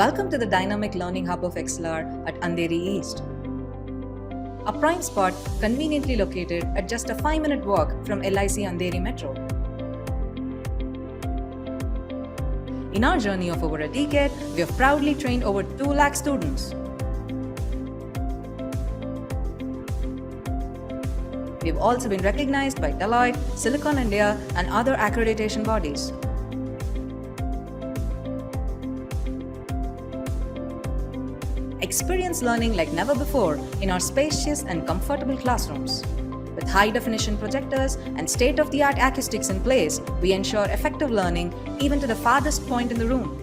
Welcome to the dynamic learning hub of XLR at Andheri East. A prime spot conveniently located at just a 5-minute walk from LIC Andheri Metro. In our journey of over a decade, we have proudly trained over 2 lakh students. We have also been recognized by Deloitte, Silicon India, and other accreditation bodies. Experience learning like never before in our spacious and comfortable classrooms. With high-definition projectors and state-of-the-art acoustics in place, we ensure effective learning even to the farthest point in the room.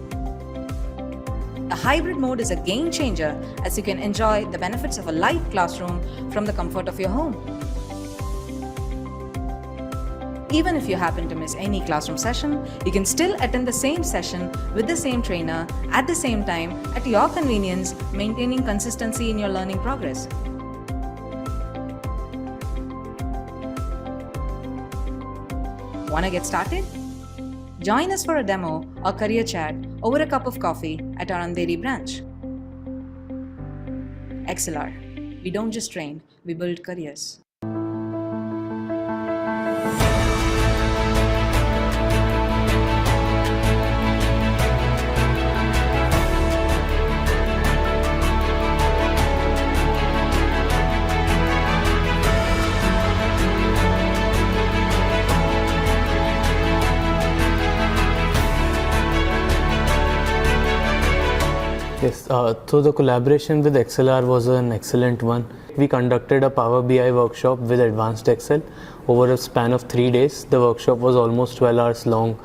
The hybrid mode is a game changer as you can enjoy the benefits of a light classroom from the comfort of your home. Even if you happen to miss any classroom session, you can still attend the same session with the same trainer at the same time at your convenience, maintaining consistency in your learning progress. Wanna get started? Join us for a demo or career chat over a cup of coffee at our Andheri branch. XLR. We don't just train, we build careers. Yes, so the collaboration with XLR was an excellent one. We conducted a Power BI workshop with Advanced Excel over a span of 3 days. The workshop was almost 12 hours long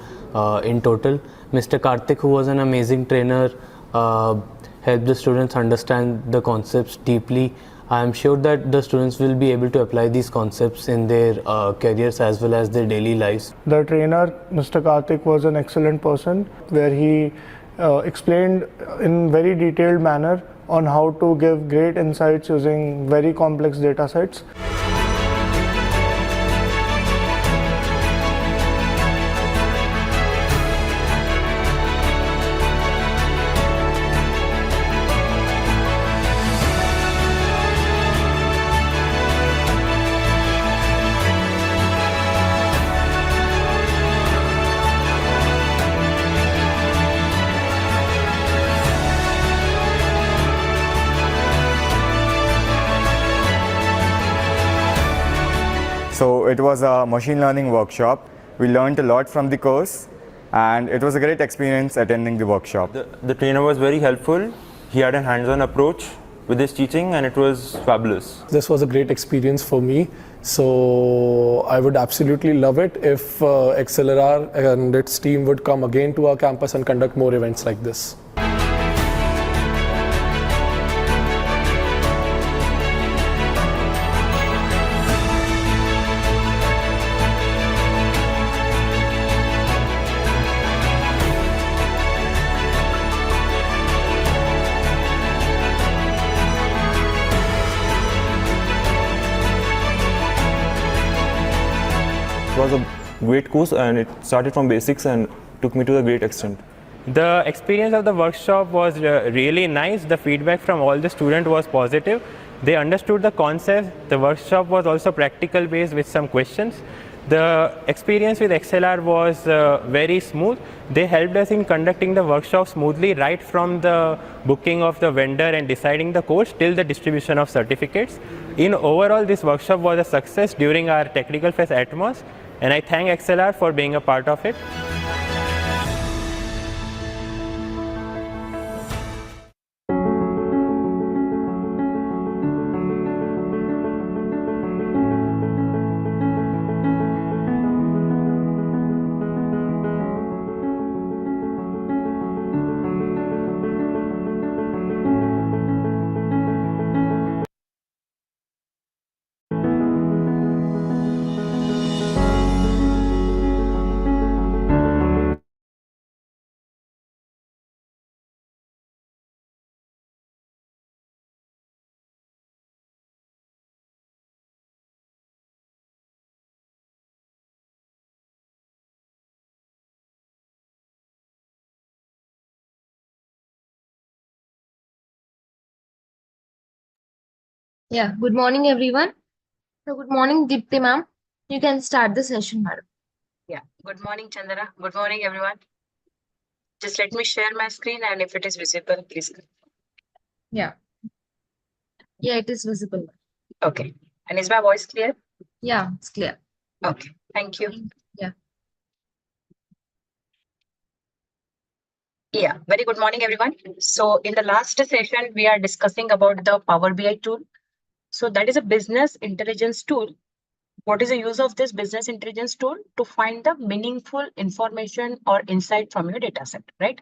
in total. Mr. Karthik, who was an amazing trainer, helped the students understand the concepts deeply. I am sure that the students will be able to apply these concepts in their careers as well as their daily lives. The trainer, Mr. Karthik, was an excellent person where he explained in very detailed manner on how to give great insights using very complex data sets. So it was a machine learning workshop. We learned a lot from the course and it was a great experience attending the workshop. The trainer was very helpful. He had a hands-on approach with his teaching and it was fabulous. This was a great experience for me. So I would absolutely love it if XLR and its team would come again to our campus and conduct more events like this. It was a great course and it started from basics and took me to a great extent. The experience of the workshop was really nice. The feedback from all the students was positive. They understood the concept. The workshop was also practical based with some questions. The experience with XLR was very smooth. They helped us in conducting the workshop smoothly right from the booking of the vendor and deciding the course till the distribution of certificates. In overall, this workshop was a success during our Technical Fest Atmos, and I thank XLR for being a part of it. Yeah, good morning, everyone. So, good morning, Dipti ma'am. You can start the session, madam. Yeah. Good morning, Chandra. Good morning, everyone. Just let me share my screen, and if it is visible, please. Yeah. Yeah, it is visible. Okay. And is my voice clear? Yeah, it's clear. Okay. Thank you. Yeah. Yeah. Very good morning, everyone. So in the last session, we are discussing about the Power BI tool. So that is a business intelligence tool. What is the use of this business intelligence tool? To find the meaningful information or insight from your data set, right?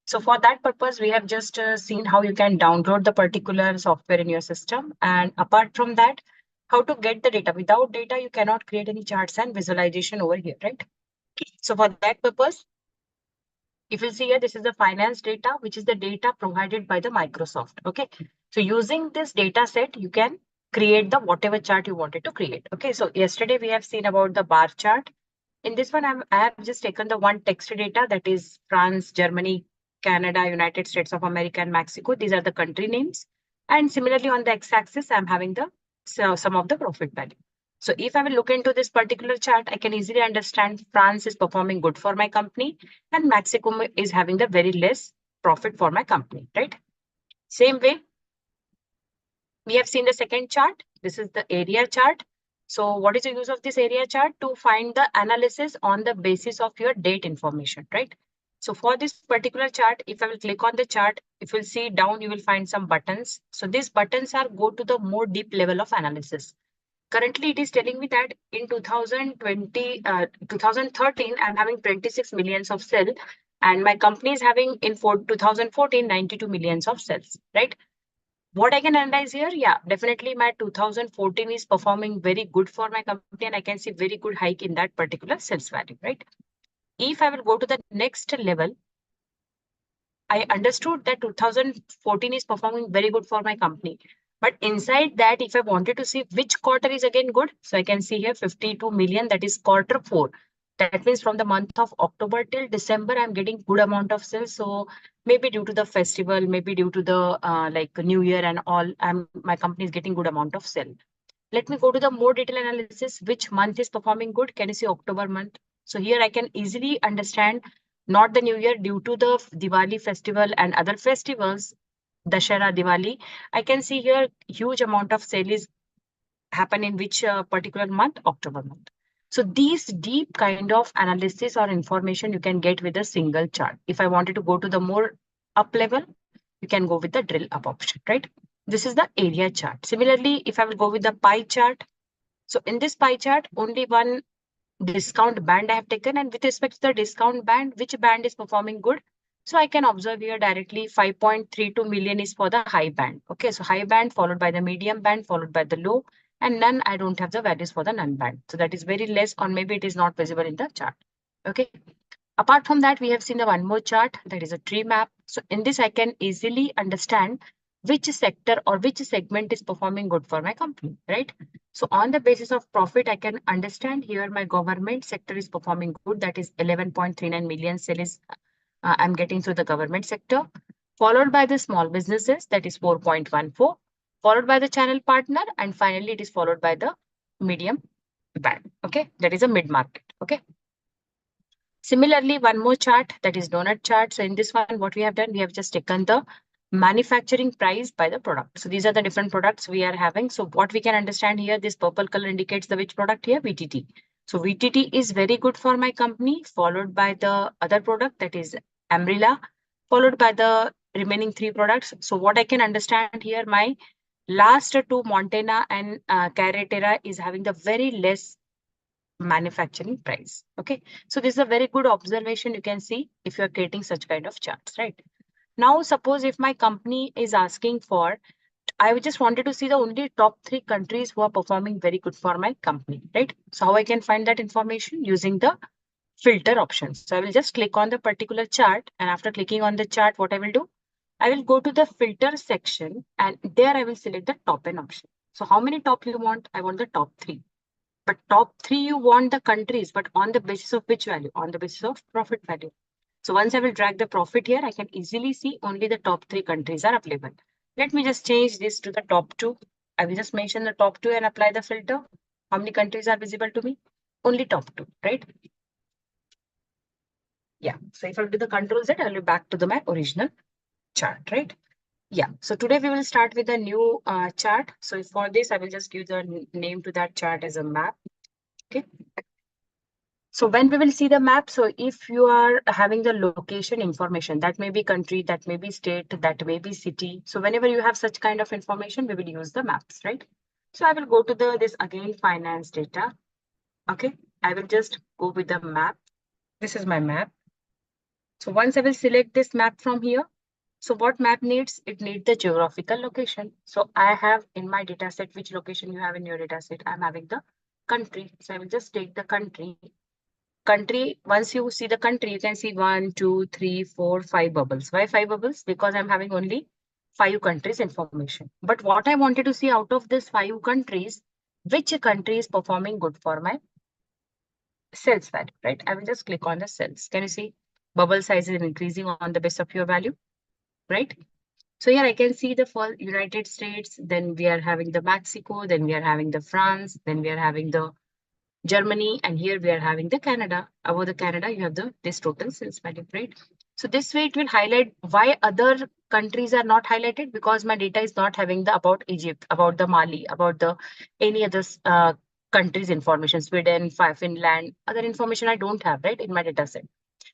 So for that purpose, we have just seen how you can download the particular software in your system. And apart from that, how to get the data. Without data, you cannot create any charts and visualization over here, right? So for that purpose, if you see here, this is the finance data, which is the data provided by the Microsoft. Okay. So using this data set, you can create the whatever chart you wanted to create. Okay. So yesterday we have seen about the bar chart. In this one, I have just taken the one text data, that is France, Germany, Canada, United States of America, and Mexico. These are the country names. And similarly on the x-axis, I'm having the sum of the profit value. So if I will look into this particular chart, I can easily understand France is performing good for my company and Mexico is having the very less profit for my company, right? Same way, we have seen the second chart. This is the area chart. So what is the use of this area chart? To find the analysis on the basis of your date information, right? So for this particular chart, if I will click on the chart, if you'll see down, you will find some buttons. So these buttons are go to the more deep level of analysis. Currently, it is telling me that in 2013, I'm having 26 millions of sales, and my company is having in 2014, 92 millions of sales, right? What I can analyze here, yeah, definitely my 2014 is performing very good for my company, and I can see very good hike in that particular sales value, right? If I will go to the next level, I understood that 2014 is performing very good for my company. But inside that, if I wanted to see which quarter is again good, so I can see here 52 million, that is quarter 4. That means from the month of October till December, I'm getting good amount of sales. So maybe due to the festival, maybe due to the like New Year and all, my company is getting good amount of sale. Let me go to the more detailed analysis. Which month is performing good? Can you see October month? So here I can easily understand not the New Year, due to the Diwali festival and other festivals, Dashera, Diwali. I can see here huge amount of sale is happen in which particular month? October month. So these deep kind of analysis or information you can get with a single chart. If I wanted to go to the more up level, you can go with the drill up option, right? This is the area chart. Similarly, if I will go with the pie chart, so in this pie chart, only one discount band I have taken, and with respect to the discount band, which band is performing good? So I can observe here directly 5.32 million is for the high band. Okay, so high band followed by the medium band followed by the low, and none, I don't have the values for the none band. So that is very less, or maybe it is not visible in the chart. Okay. Apart from that, we have seen the one more chart, that is a tree map. So in this, I can easily understand which sector or which segment is performing good for my company, right? So on the basis of profit, I can understand here my government sector is performing good. That is 11.39 million sales I'm getting through the government sector, followed by the small businesses, that is 4.14, followed by the channel partner, and finally it is followed by the medium band. Okay, that is a mid market. Okay. Similarly, one more chart, that is donut chart. So in this one, what we have done, we have just taken the manufacturing price by the product. So these are the different products we are having. So what we can understand here, this purple color indicates the which product here, VTT. So VTT is very good for my company, followed by the other product, that is Umbrella, followed by the remaining 3 products. So what I can understand here, my last 2, Montana and Carretera, is having the very less manufacturing price. Okay, so this is a very good observation you can see if you are creating such kind of charts, right? Now suppose if my company is asking for, I just wanted to see the only top 3 countries who are performing very good for my company, right? So how I can find that information? Using the filter options. So I will just click on the particular chart, and after clicking on the chart, what I will do, I will go to the filter section, and there I will select the top N option. So how many top you want? I want the top 3. But top 3 you want the countries, but on the basis of which value? On the basis of profit value. So once I will drag the profit here, I can easily see only the top 3 countries are available. Let me just change this to the top 2. I will just mention the top 2 and apply the filter. How many countries are visible to me? Only top 2, right? Yeah. So if I do the Control Z, I'll be back to my original chart, right? Yeah. So today we will start with a new chart. So for this, I will just give the name to that chart as a map. Okay. So when we will see the map, so if you are having the location information, that may be country, that may be state, that may be city. So whenever you have such kind of information, we will use the maps, right? So I will go to this again, finance data. Okay. I will just go with the map. This is my map. So once I will select this map from here, so what map needs? It needs the geographical location. So I have in my data set, which location you have in your data set? I'm having the country. So I will just take the country. Country, once you see the country, you can see 1, 2, 3, 4, 5 bubbles. Why 5 bubbles? Because I'm having only 5 countries information. But what I wanted to see out of this 5 countries, which country is performing good for my sales value, right? I will just click on the cells. Can you see bubble size is increasing on the base of your value, right? So here I can see the first United States, then we are having the Mexico, then we are having the France, then we are having the Germany, and here we are having the Canada. Above the Canada, you have this total sales value, right? So this way it will highlight why other countries are not highlighted, because my data is not having the about Egypt, about the Mali, about the any other countries information, Sweden, Finland, other information I don't have, right, in my data set.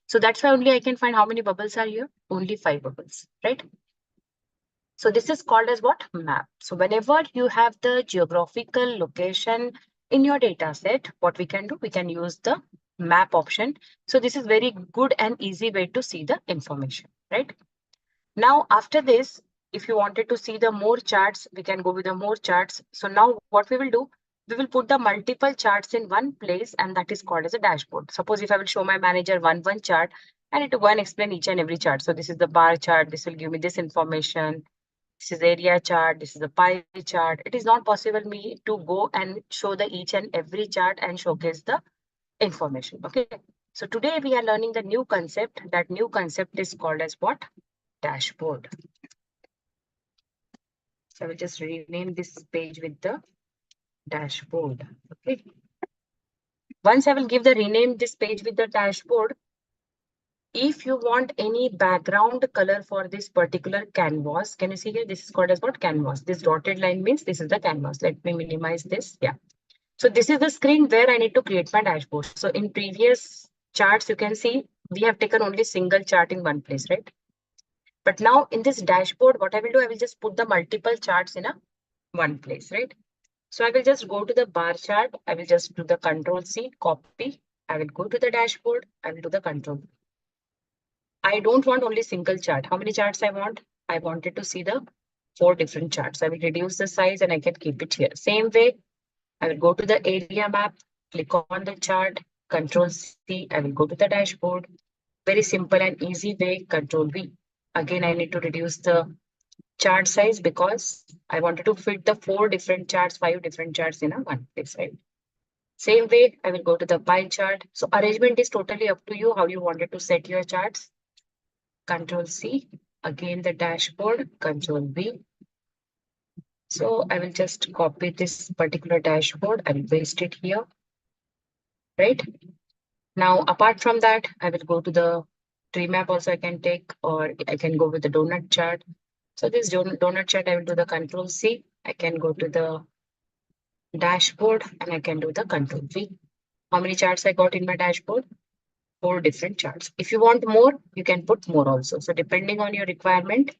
So that's why only I can find how many bubbles are here, only 5 bubbles, right? So this is called as what? Map. So whenever you have the geographical location in your data set, what we can do, we can use the map option. So this is very good and easy way to see the information, right? Now, after this, if you wanted to see the more charts, we can go with the more charts. So now what we will do, we will put the multiple charts in one place, and that is called as a dashboard. Suppose if I will show my manager one chart, I need to go and explain each and every chart. So this is the bar chart. This will give me this information. This is area chart. This is the pie chart. It is not possible me to go and show the each and every chart and showcase the information. Okay. So today we are learning the new concept. That new concept is called as what? Dashboard. So I will just rename this page with the dashboard. Okay. Once I will give the rename this page with the dashboard, if you want any background color for this particular canvas, can you see here? This is called as what? Canvas. This dotted line means this is the canvas. Let me minimize this. Yeah. So this is the screen where I need to create my dashboard. So in previous charts, you can see we have taken only single chart in one place, right? But now in this dashboard, what I will do, I will just put the multiple charts in one place, right? So I will just go to the bar chart. I will just do the Control C, copy. I will go to the dashboard. I will do the Control. I don't want only single chart. How many charts I want? I wanted to see the 4 different charts. I will reduce the size and I can keep it here. Same way, I will go to the area map, click on the chart, Control C. I will go to the dashboard. Very simple and easy way, Control V. Again, I need to reduce the chart size because I wanted to fit the 4 different charts, 5 different charts in one place, right? Same way, I will go to the pie chart. So arrangement is totally up to you how you wanted to set your charts. Control C, again the dashboard, Control V. So I will just copy this particular dashboard. I will paste it here, right? Now, apart from that, I will go to the tree map also I can take, or I can go with the donut chart. So this donut chart, I will do the Control C. I can go to the dashboard and I can do the Control V. How many charts I got in my dashboard? 4 different charts. If you want more, you can put more also. So depending on your requirement,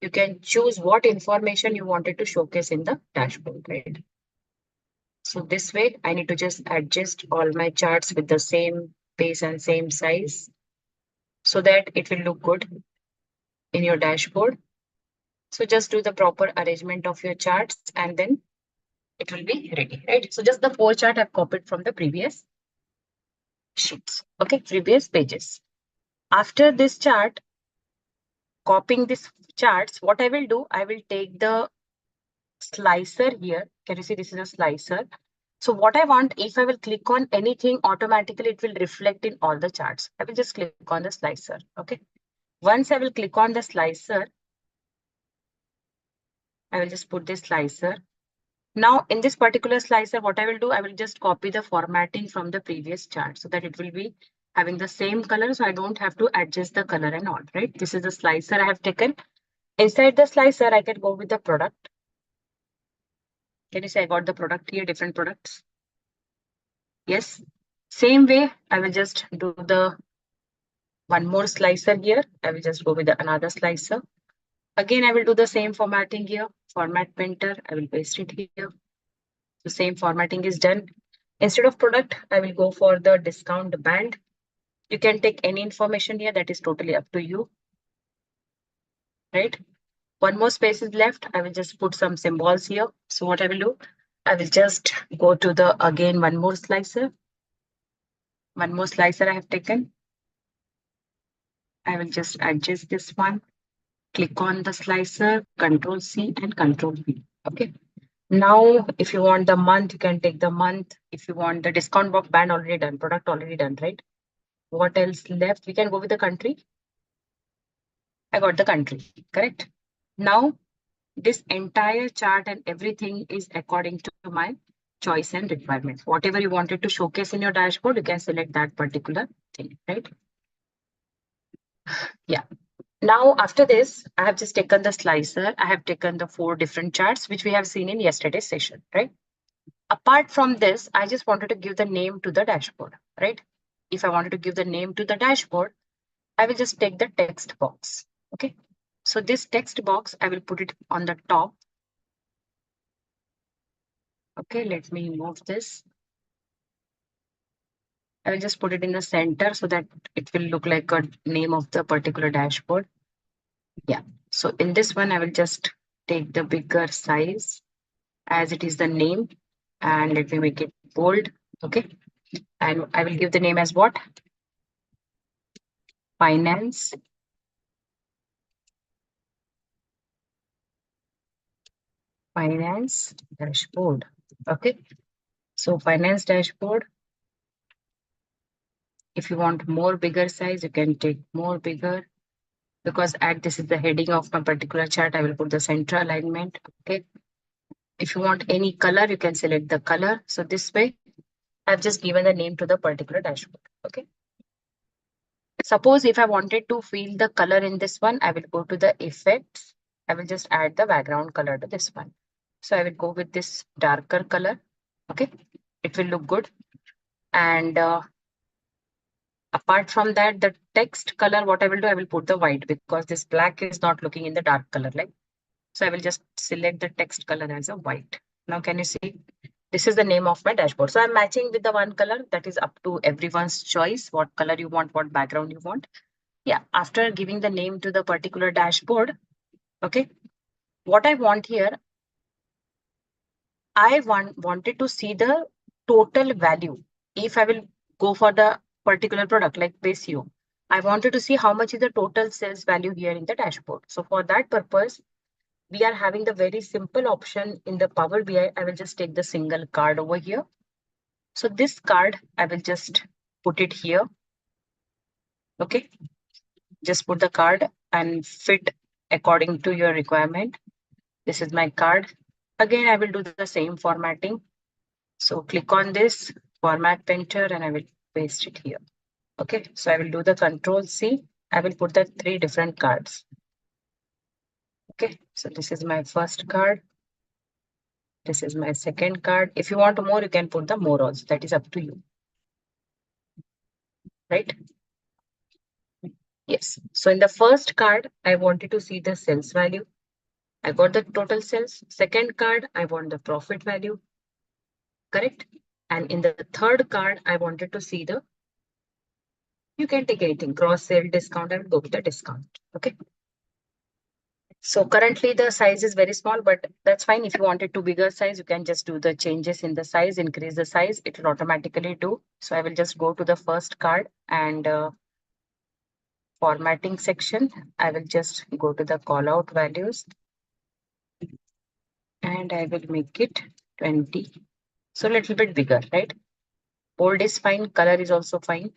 you can choose what information you wanted to showcase in the dashboard, right? So this way, I need to just adjust all my charts with the same pace and same size so that it will look good in your dashboard. So just do the proper arrangement of your charts and then it will be ready, right? So just the 4 chart I've copied from the previous sheets, okay, previous pages. After this chart, copying these charts, what I will do, I will take the slicer here. Can you see this is a slicer? So what I want, if I will click on anything, automatically it will reflect in all the charts. I will just click on the slicer, okay? Once I will click on the slicer, I will just put this slicer. Now in this particular slicer, what I will do, I will just copy the formatting from the previous chart so that it will be having the same color. So I don't have to adjust the color and all, right? This is the slicer I have taken. Inside the slicer, I can go with the product. Can you say I got the product here, different products? Yes. Same way, I will just do the one more slicer here. I will just go with another slicer. Again, I will do the same formatting here. Format printer, I will paste it here. The same formatting is done. Instead of product, I will go for the discount band. You can take any information here, that is totally up to you. Right? One more space is left. I will just put some symbols here. So what I will do, I will just go to the again one more slicer. One more slicer I have taken. I will just adjust this one. Click on the slicer, Control C and Control V. Okay. Now, if you want the month, you can take the month. If you want the discount box band already done, product already done, right? What else left? We can go with the country. I got the country, correct? Now, this entire chart and everything is according to my choice and requirements. Whatever you wanted to showcase in your dashboard, you can select that particular thing, right? Yeah. Now, after this, I have just taken the slicer. I have taken the 4 different charts, which we have seen in yesterday's session, right? Apart from this, I just wanted to give the name to the dashboard, right? If I wanted to give the name to the dashboard, I will just take the text box, okay? So this text box, I will put it on the top. Okay, let me move this. I will just put it in the center so that it will look like a name of the particular dashboard. Yeah, so in this one, I will just take the bigger size as it is the name and let me make it bold. Okay, and I will give the name as what? Finance dashboard. Okay, so finance dashboard. If you want more bigger size, you can take more bigger, because this is the heading of my particular chart. I will put the center alignment. Okay, if you want any color, you can select the color. So this way, I've just given the name to the particular dashboard. Okay. Suppose if I wanted to fill the color in this one, I will go to the effects. I will just add the background color to this one. So I will go with this darker color. Okay, it will look good. And apart from that, the text color, what I will do, I will put the white, because this black is not looking in the dark color, like. So I will just select the text color as a white. Now, can you see? This is the name of my dashboard. So I'm matching with the one color. That is up to everyone's choice, what color you want, what background you want. Yeah, after giving the name to the particular dashboard, okay, what I want here, I wanted to see the total value. If I will go for the particular product like Pasio, I wanted to see how much is the total sales value here in the dashboard. So for that purpose, we are having the very simple option in the Power BI. I will just take the single card over here. So this card, I will just put it here. Okay, just put the card and fit according to your requirement. This is my card. Again, I will do the same formatting. So click on this format painter and I will paste it here. Okay, so I will do the Control C. I will put the 3 different cards. Okay, so this is my first card. This is my second card. If you want more, you can put the more also. That is up to you. Right? Yes. So in the first card, I wanted to see the sales value. I got the total sales. Second card, I want the profit value. Correct? And in the third card, I wanted to see the, you can take anything, cross sale, discount. I will go with the discount. Okay. So currently the size is very small, but that's fine. If you wanted to bigger size, you can just do the changes in the size, increase the size. It will automatically do. So I will just go to the first card and formatting section. I will just go to the call out values and I will make it 20. So a little bit bigger, right? Bold is fine. Color is also fine.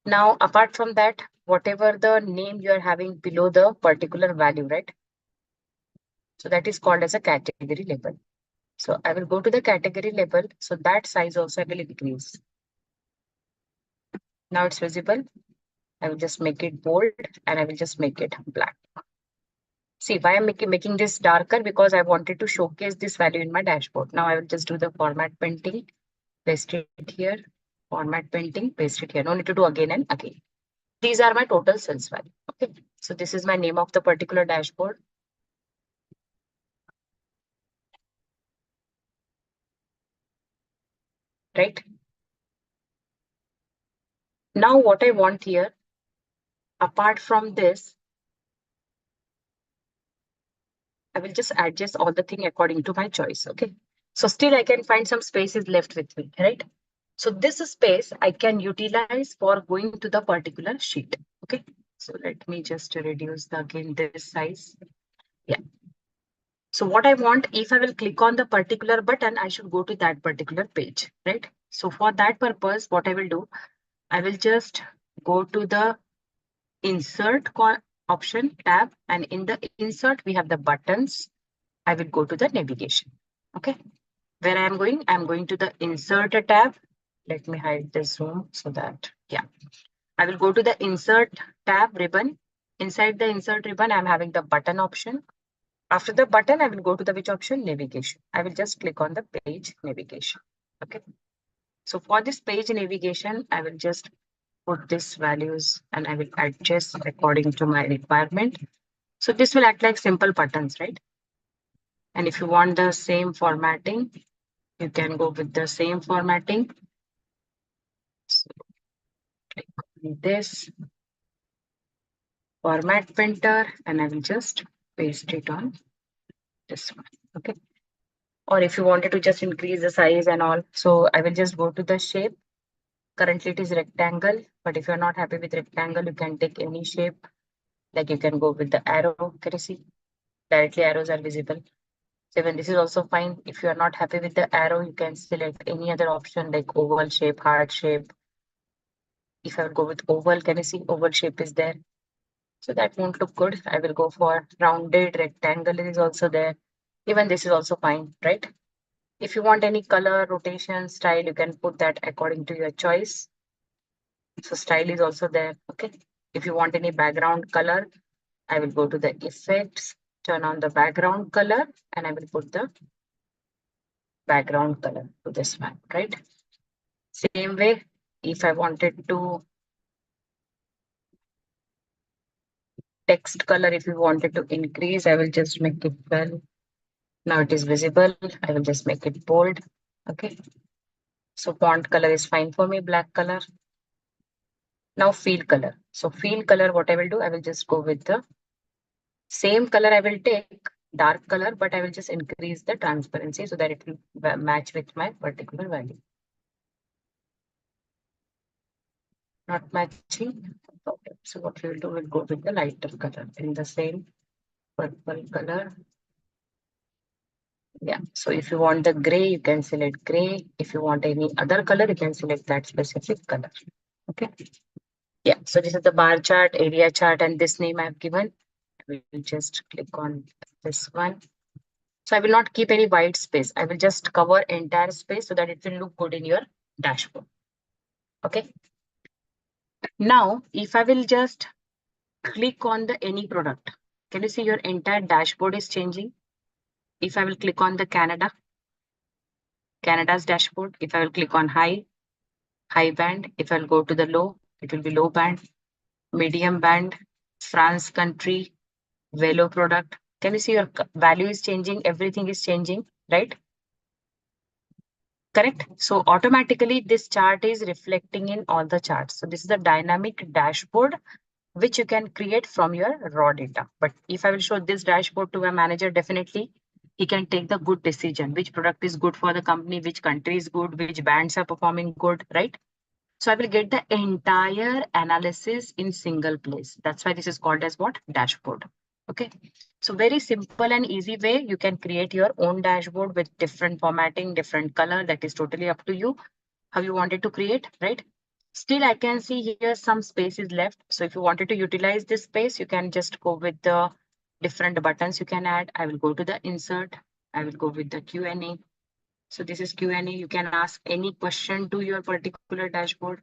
Now, apart from that, whatever the name you are having below the particular value, right? So that is called as a category label. So I will go to the category level. So that size also I will increase. Now it's visible. I will just make it bold and I will just make it black. See why I'm making this darker, because I wanted to showcase this value in my dashboard. Now I will just do the format painting, paste it here, format painting, paste it here. No need to do again and again. These are my total sales value. Okay. So this is my name of the particular dashboard. Right. Now what I want here, apart from this, I will just adjust all the thing according to my choice. Okay. So still I can find some spaces left with me, right? So this space I can utilize for going to the particular sheet. Okay. So let me just reduce again this size. Yeah. So what I want, if I will click on the particular button, I should go to that particular page, right? So for that purpose, what I will do, I will just go to the insert option tab, and in the insert we have the buttons. I will go to the navigation. Okay. Where I am going to the insert tab. Let me hide this zoom so that, yeah, I will go to the insert tab ribbon. Inside the insert ribbon, I'm having the button option. After the button, I will go to the which option? Navigation. I will just click on the page navigation. Okay. So for this page navigation, I will just put this values and I will adjust according to my requirement. So this will act like simple buttons, right? And if you want the same formatting, you can go with the same formatting. So click on this format printer and I will just paste it on this one. Okay. Or if you wanted to just increase the size and all, so I will just go to the shape. Currently it is rectangle, but if you're not happy with rectangle, you can take any shape. Like you can go with the arrow. Can you see? Directly arrows are visible. So even this is also fine. If you are not happy with the arrow, you can select any other option like oval shape, heart shape. If I would go with oval, can you see oval shape is there? So that won't look good. I will go for rounded rectangle is also there. Even this is also fine, right? If you want any color, rotation, style, you can put that according to your choice. So style is also there. Okay. If you want any background color, I will go to the effects, turn on the background color, and I will put the background color to this one, right? Same way, if I wanted to text color, if you wanted to increase, I will just make it 12. Now it is visible. I will just make it bold. Okay. So font color is fine for me, black color. Now field color. So field color, what I will do, I will just go with the same color. I will take dark color, but I will just increase the transparency so that it will match with my particular value. Not matching. Okay. So what we will do, we'll go with the lighter color in the same purple color. Yeah. So if you want the gray, you can select gray. If you want any other color, you can select that specific color. Okay. Yeah. So this is the bar chart, area chart, and this name I've given. I will just click on this one. So I will not keep any white space. I will just cover entire space so that it will look good in your dashboard. Okay. Now, if I will just click on the any product, can you see your entire dashboard is changing? If I will click on the Canada's dashboard, if I will click on high band, if I'll go to the low, it will be low band, medium band, France country, Velo product. Can you see your value is changing? Everything is changing, right? Correct. So automatically this chart is reflecting in all the charts. So this is the dynamic dashboard which you can create from your raw data. But if I will show this dashboard to a manager, definitely he can take the good decision. Which product is good for the company, which country is good, which bands are performing good, right? So I will get the entire analysis in single place. That's why this is called as what? Dashboard. Okay. So very simple and easy way you can create your own dashboard with different formatting, different color. That is totally up to you how you wanted to create, right? Still, I can see here some space is left. So if you wanted to utilize this space, you can just go with the different buttons you can add. I will go to the insert. I will go with the Q&A. So this is Q&A. You can ask any question to your particular dashboard.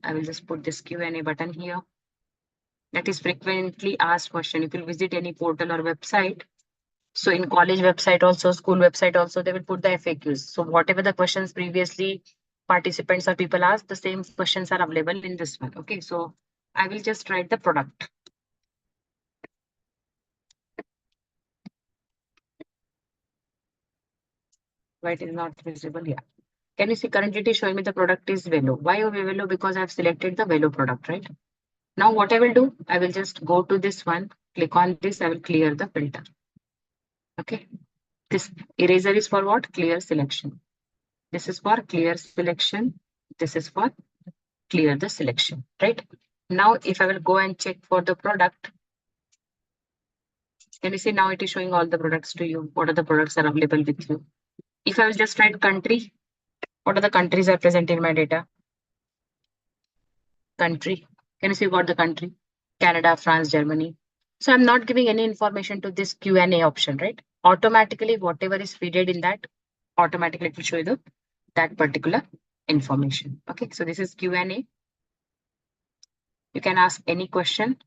I will just put this Q&A button here. That is frequently asked question. If you visit any portal or website, so in college website also, school website also, they will put the FAQs. So whatever the questions previously participants or people asked, the same questions are available in this one. Okay, so I will just write the product. Why it is not visible? Yeah. Can you see currently it is showing me the product is Velo. Why Velo? Because I've selected the Velo product, right? Now what I will do, I will just go to this one, click on this, I will clear the filter. Okay. This eraser is for what? Clear selection. This is for clear selection. This is for clear the selection, right? Now, if I will go and check for the product, can you see now it is showing all the products to you? What are the products are available with you? If I will just write country, what are the countries are present in my data? Country. Can you see what the country? Canada, France, Germany. So I'm not giving any information to this Q&A option, right? Automatically, whatever is fed in that, automatically it will show you that particular information. Okay, so this is Q&A. You can ask any question.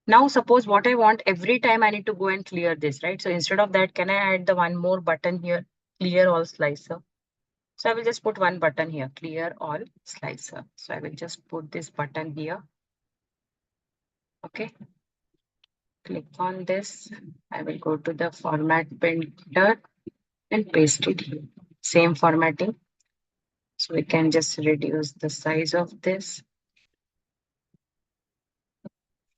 Now, suppose what I want every time I need to go and clear this, right? So instead of that, can I add the one more button here, clear all slicer? So I will just put one button here, clear all slicer. So I will just put this button here. Okay. Click on this. I will go to the format printer and paste it here. Same formatting. So we can just reduce the size of this.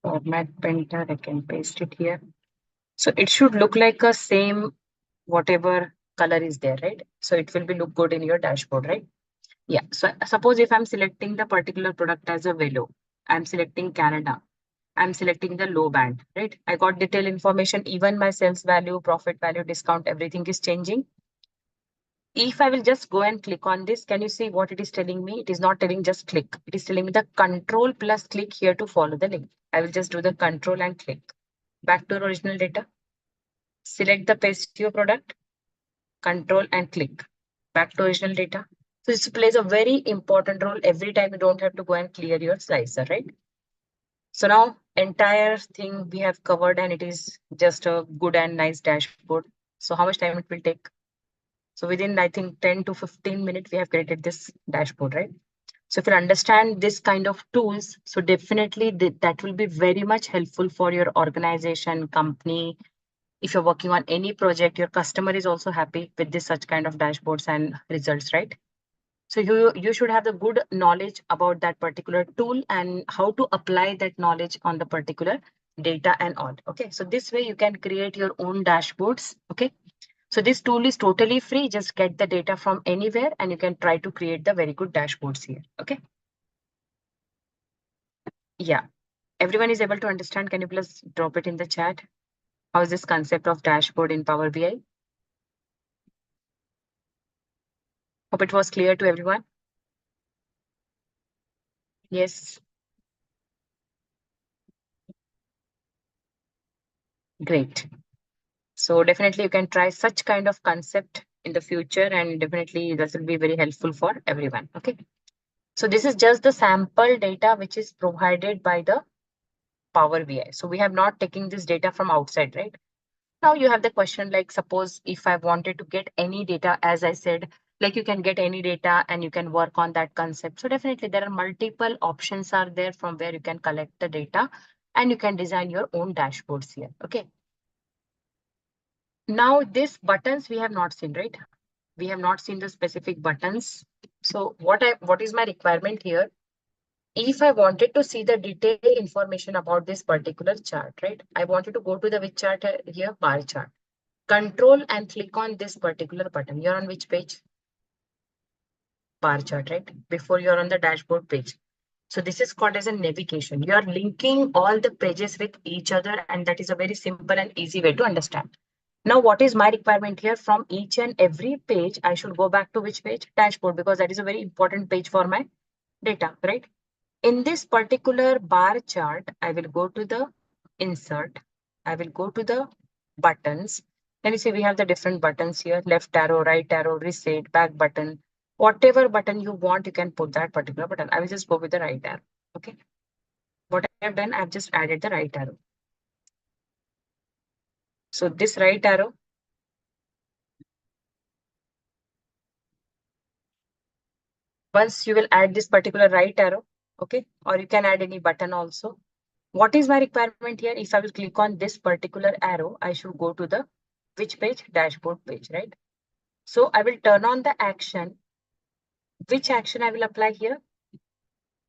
Format printer, I can paste it here. So it should look like a same whatever color is there, right? So it will be look good in your dashboard, right? Yeah. So suppose if I'm selecting the particular product as a Velo, I'm selecting Canada. I'm selecting the low band, right? I got detailed information, even my sales value, profit value, discount, everything is changing. If I will just go and click on this, can you see what it is telling me? It is not telling just click. It is telling me the control plus click here to follow the link. I will just do the control and click. Back to original data. Select the paste your product, control and click. Back to original data. So this plays a very important role every time you don't have to go and clear your slicer, right? So now entire thing we have covered and it is just a good and nice dashboard. So how much time it will take? So within, I think 10 to 15 minutes, we have created this dashboard, right? So if you understand this kind of tools, so definitely that will be very much helpful for your organization, company. If you're working on any project, your customer is also happy with this such kind of dashboards and results, right? So you should have the good knowledge about that particular tool and how to apply that knowledge on the particular data and all. Okay, so this way you can create your own dashboards. Okay, so this tool is totally free. Just get the data from anywhere and you can try to create the very good dashboards here. Okay. Yeah. Everyone is able to understand. Can you please drop it in the chat? How is this concept of dashboard in Power BI? Hope it was clear to everyone. Yes. Great. So definitely you can try such kind of concept in the future and definitely this will be very helpful for everyone. Okay. So this is just the sample data which is provided by the Power BI. So we have not taken this data from outside, right? Now you have the question like, suppose if I wanted to get any data, as I said, like you can get any data and you can work on that concept. So definitely there are multiple options are there from where you can collect the data and you can design your own dashboards here. Okay. Now these buttons we have not seen, right? We have not seen the specific buttons. So what is my requirement here? If I wanted to see the detailed information about this particular chart, right? I wanted to go to the which chart here, bar chart. Control and click on this particular button. You're on which page? Bar chart, right? Before you're on the dashboard page. So this is called as a navigation. You are linking all the pages with each other and that is a very simple and easy way to understand. Now, what is my requirement here? From each and every page, I should go back to which page? Dashboard, because that is a very important page for my data, right? In this particular bar chart, I will go to the insert. I will go to the buttons. Then you see we have the different buttons here, left arrow, right arrow, reset, back button. Whatever button you want, you can put that particular button. I will just go with the right arrow. Okay. What I have done, I've just added the right arrow. So this right arrow, once you will add this particular right arrow, okay, or you can add any button also. What is my requirement here? If I will click on this particular arrow, I should go to the which page? Dashboard page, right? So I will turn on the action. Which action I will apply here?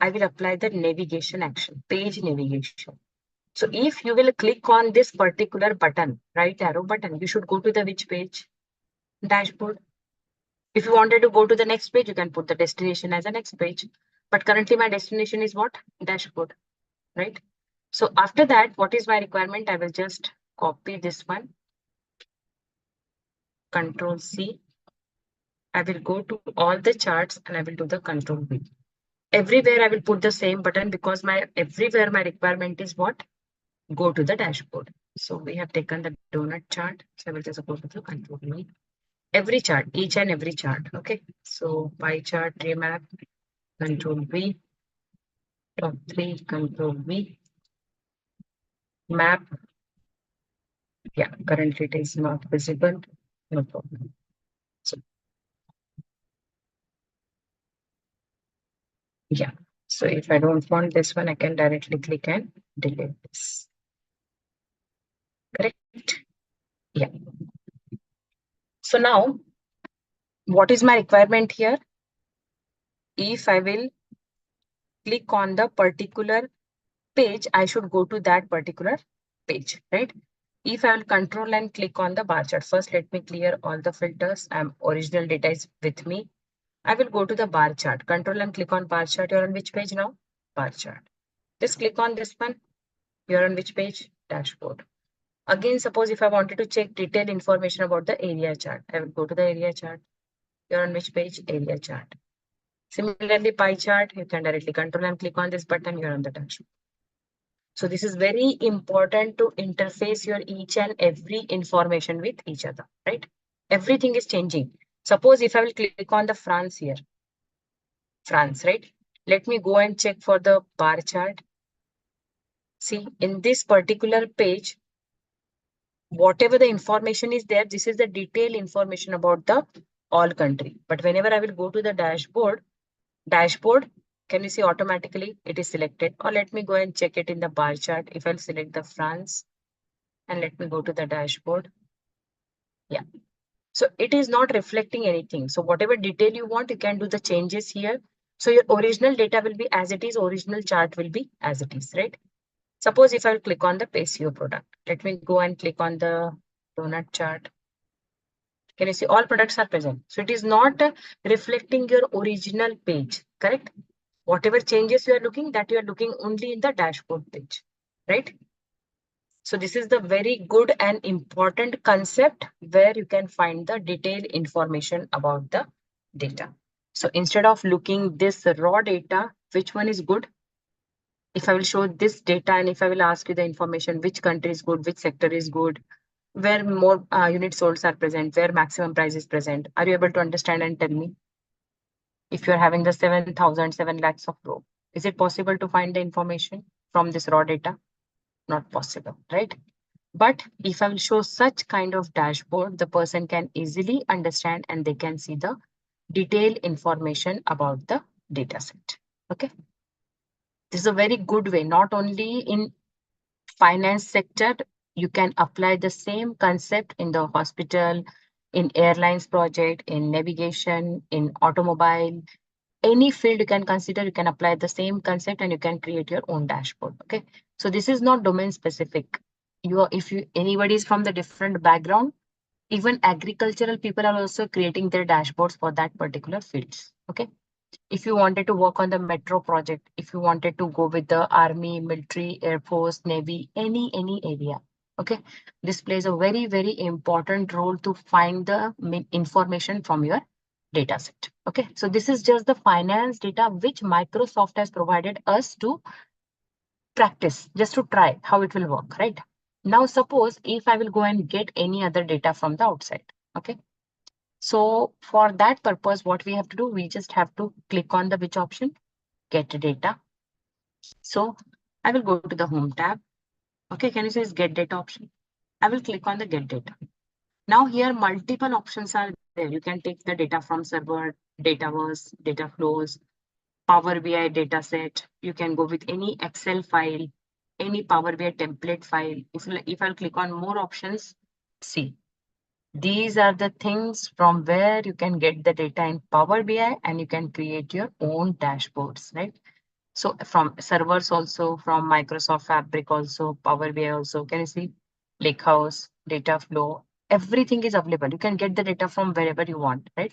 I will apply the navigation action, page navigation. So if you will click on this particular button, right arrow button, you should go to the which page? Dashboard. If you wanted to go to the next page, you can put the destination as a next page. But currently my destination is what? Dashboard, right? So after that, what is my requirement? I will just copy this one. Control C. I will go to all the charts and I will do the Control V. Everywhere I will put the same button because everywhere my requirement is what? Go to the dashboard. So we have taken the donut chart. So I will just go to the Control V. Every chart, each and every chart. Okay. So pie chart, remap, Control V, top 3, Control V, map. Yeah, currently it is not visible. No problem. So yeah. So if I don't want this one, I can directly click and delete this. Correct? Yeah. So now, what is my requirement here? If I will click on the particular page, I should go to that particular page, right? If I will control and click on the bar chart, first let me clear all the filters. Original data is with me. I will go to the bar chart, control and click on bar chart. You're on which page now? Bar chart. Just click on this one. You're on which page? Dashboard. Again, suppose if I wanted to check detailed information about the area chart, I will go to the area chart. You're on which page? Area chart. Similarly, pie chart, you can directly control and click on this button. You're on the dashboard. So this is very important to interface your each and every information with each other, right? Everything is changing. Suppose if I will click on the France here, France, right? Let me go and check for the bar chart. See, in this particular page, whatever the information is there, this is the detailed information about the all country. But whenever I will go to the dashboard, can you see automatically it is selected? Or let me go and check it in the bar chart. If I'll select the France and let me go to the dashboard. Yeah. So it is not reflecting anything. So whatever detail you want, you can do the changes here. So your original data will be as it is, original chart will be as it is, right? Suppose if I click on the PaySeo product, let me go and click on the donut chart. Can you see all products are present? So it is not reflecting your original page, correct? Whatever changes you are looking, that you are looking only in the dashboard page, right? So this is the very good and important concept where you can find the detailed information about the data. So instead of looking this raw data, which one is good? If I will show this data and if I will ask you the information, which country is good, which sector is good, where more units sold are present, where maximum price is present, are you able to understand and tell me? If you're having the 7 lakhs of row, is it possible to find the information from this raw data? Not possible, right? But if I will show such kind of dashboard, the person can easily understand and they can see the detailed information about the data set. Okay. This is a very good way, not only in finance sector, you can apply the same concept in the hospital, in airlines project, in navigation, in automobile, any field you can consider, you can apply the same concept and you can create your own dashboard. Okay. So this is not domain specific. If anybody is from the different background, even agricultural people are also creating their dashboards for that particular fields. Okay. If you wanted to work on the metro project, if you wanted to go with the army, military, air force, navy, any area. Okay. This plays a very, very important role to find the information from your data set. Okay. So this is just the finance data which Microsoft has provided us to practice, just to try how it will work, right? Now suppose if I will go and get any other data from the outside, okay? So for that purpose, what we have to do, we just have to click on the which option? Get data. So I will go to the home tab. Okay, can you see this get data option? I will click on the get data. Now here multiple options are there. You can take the data from server, Dataverse, data flows, Power BI data set. You can go with any Excel file, any Power BI template file. If I'll click on more options, see, these are the things from where you can get the data in Power BI and you can create your own dashboards, right? So from servers also, from Microsoft Fabric also, Power BI also, can you see Lakehouse, data flow, everything is available. You can get the data from wherever you want, right?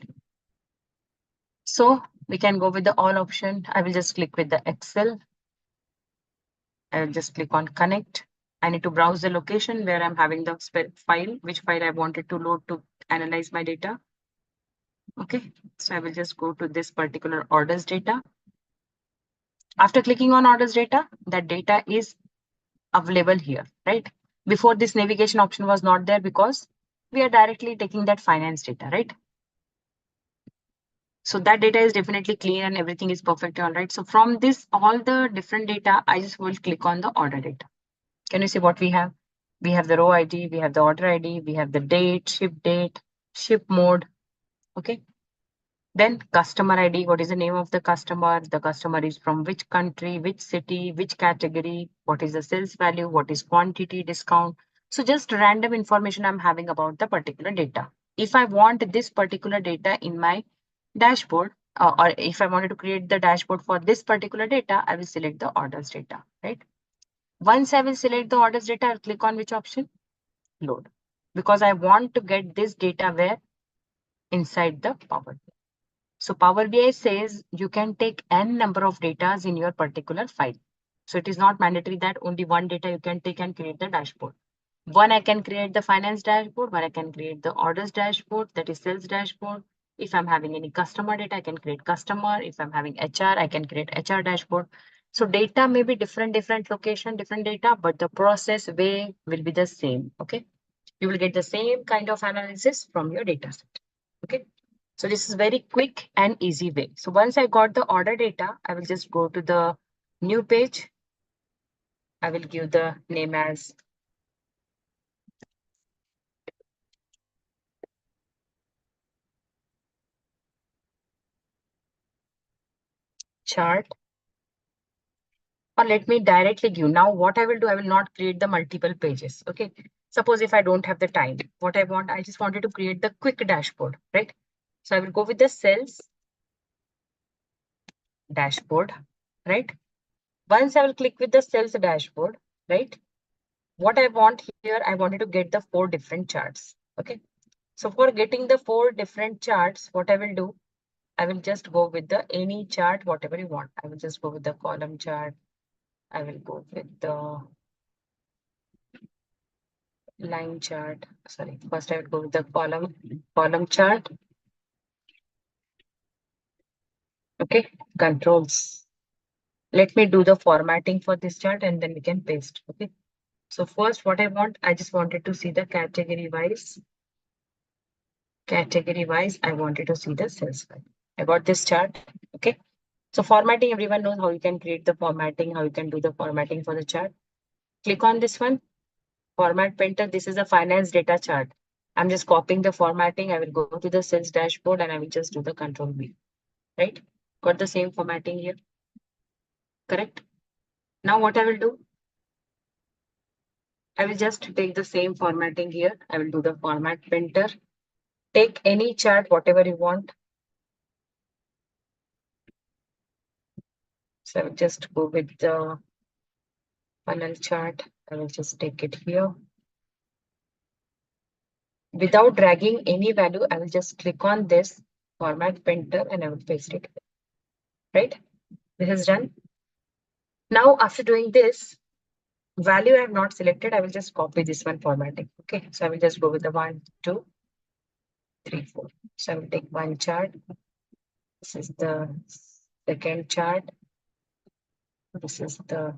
So we can go with the all option. I will just click with the Excel. I will just click on connect. I need to browse the location where I'm having the file, which file I wanted to load to analyze my data. Okay, so I will just go to this particular orders data. After clicking on orders data, that data is available here, right? Before this navigation option was not there because we are directly taking that finance data, right? So that data is definitely clean and everything is perfectly all right. So from this, all the different data, I just will click on the order data. Can you see what we have? We have the row ID, we have the order ID, we have the date, ship mode. Okay. Then customer ID, what is the name of the customer? The customer is from which country, which city, which category, what is the sales value, what is quantity, discount. So just random information I'm having about the particular data. If I want this particular data in my dashboard, or if I wanted to create the dashboard for this particular data, I will select the orders data, right? Once I will select the orders data, I'll click on which option? Load. Because I want to get this data where? Inside the Power BI. So Power BI says you can take n number of data in your particular file. So it is not mandatory that only one data you can take and create the dashboard. One, I can create the finance dashboard, one I can create the orders dashboard, that is sales dashboard. If I'm having any customer data, I can create customer. If I'm having HR, I can create HR dashboard. So data may be different location, different data, but the process way will be the same. Okay. You will get the same kind of analysis from your data set. Okay. So this is very quick and easy way. So once I got the order data, I will just go to the new page. I will give the name as chart. Or let me directly give. Now what I will do, I will not create the multiple pages. Okay. Suppose if I don't have the time, what I want, I just wanted to create the quick dashboard, right? So I will go with the sales dashboard, right? Once I will click with the sales dashboard, right? What I want here, I wanted to get the 4 different charts. Okay. So for getting the 4 different charts, what I will do, I will just go with the any chart, whatever you want. I will just go with the column chart. I will go with the line chart. Sorry, first I will go with the column chart. Okay, controls. Let me do the formatting for this chart and then we can paste. Okay. So first what I want, I just wanted to see the category wise. Category wise, I wanted to see the sales file. I got this chart. Okay. So formatting, everyone knows how you can create the formatting, how you can do the formatting for the chart. Click on this one. Format painter, this is a finance data chart. I'm just copying the formatting. I will go to the sales dashboard and I will just do the control V, right? Got the same formatting here, correct? Now what I will do, I will just take the same formatting here. I will do the format painter. Take any chart, whatever you want. So I will just go with the funnel chart. I will just take it here. Without dragging any value, I will just click on this format painter and I will paste it. Right? This is done. Now, after doing this, value I have not selected, I will just copy this one formatting. Okay, so I will just go with the 1, 2, 3, 4. So I will take one chart. This is the second chart. This is the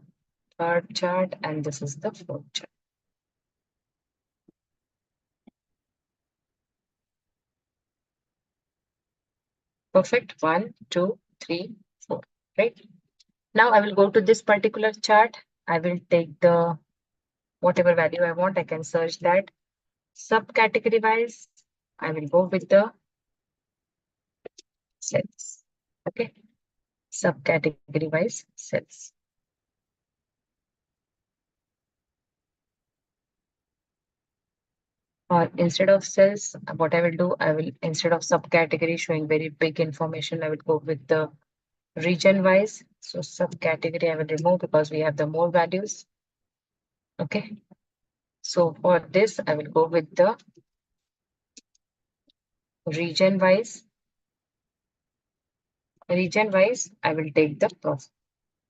third chart, and this is the fourth chart. Perfect. 1, 2, 3, 4. Right. Now I will go to this particular chart. I will take the whatever value I want. I can search that. Subcategory wise, I will go with the cells. Okay. Subcategory wise cells. Or instead of cells, what I will do, I will, instead of subcategory showing very big information, I will go with the region wise. So subcategory I will remove because we have the more values. Okay. So for this, I will go with the region wise. Region wise, I will take the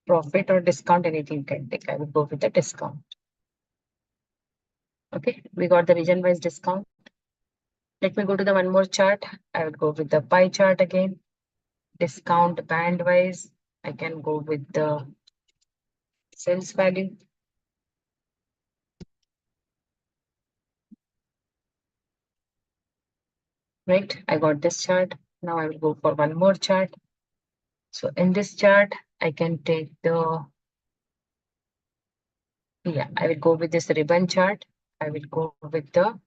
profit or discount, anything you can take. I will go with the discount. Okay, we got the region wise discount. Let me go to the one more chart. I will go with the pie chart again. Discount band wise, I can go with the sales value. Right, I got this chart. Now I will go for one more chart. So in this chart, I can take the, yeah, I will go with this ribbon chart. I will go with the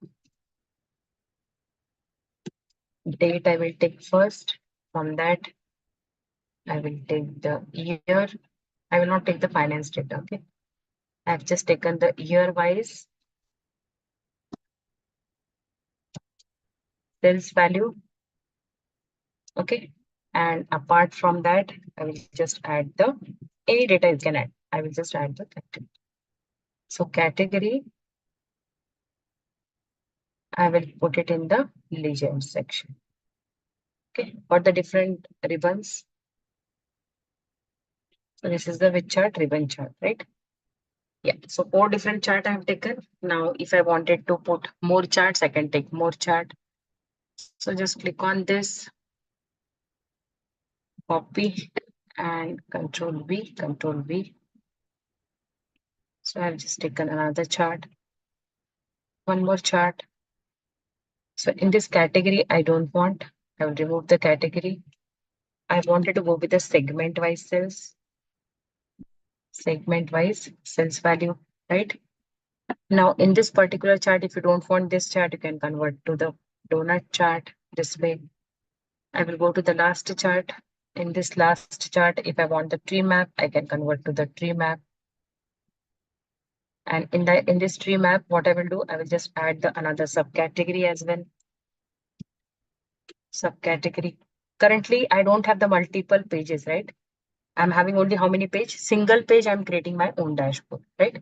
date. I will take first. From that, I will take the year. I will not take the finance data. Okay, I've just taken the year wise sales value. Okay, and apart from that, I will just add the any data you can add. I will just add the category. So category, I will put it in the legend section. Okay, for the different ribbons. So this is the which chart, ribbon chart, right? Yeah, so 4 different chart I have taken. Now, if I wanted to put more charts, I can take more chart. So just click on this, copy and control V, control V. So I've just taken another chart, one more chart. So in this category, I don't want, I will remove the category. I wanted to go with the segment wise sales, value, right? Now in this particular chart, if you don't want this chart, you can convert to the donut chart this way. I will go to the last chart. In this last chart, if I want the tree map, I can convert to the tree map. And in this tree map, what I will do, I will just add the another subcategory as well. Subcategory. Currently, I don't have the multiple pages, right? I'm having only how many pages? Single page, I'm creating my own dashboard, right?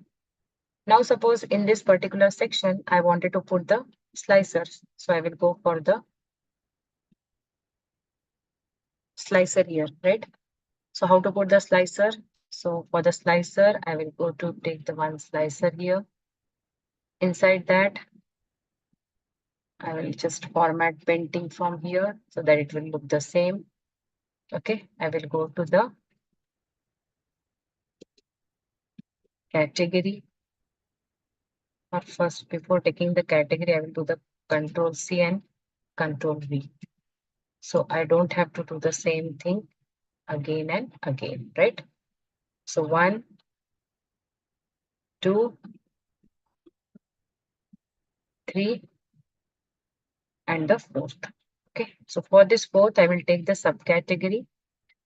Now, suppose in this particular section, I wanted to put the slicers. So I will go for the slicer here, right? So how to put the slicer? So for the slicer, I will go to take the one slicer here. Inside that, I will just format painting from here so that it will look the same. Okay, I will go to the category. Or first, before taking the category, I will do the Control C and Control V. So I don't have to do the same thing again and again, right? So 1, 2, 3, and the 4th. Okay, so for this 4th, I will take the subcategory.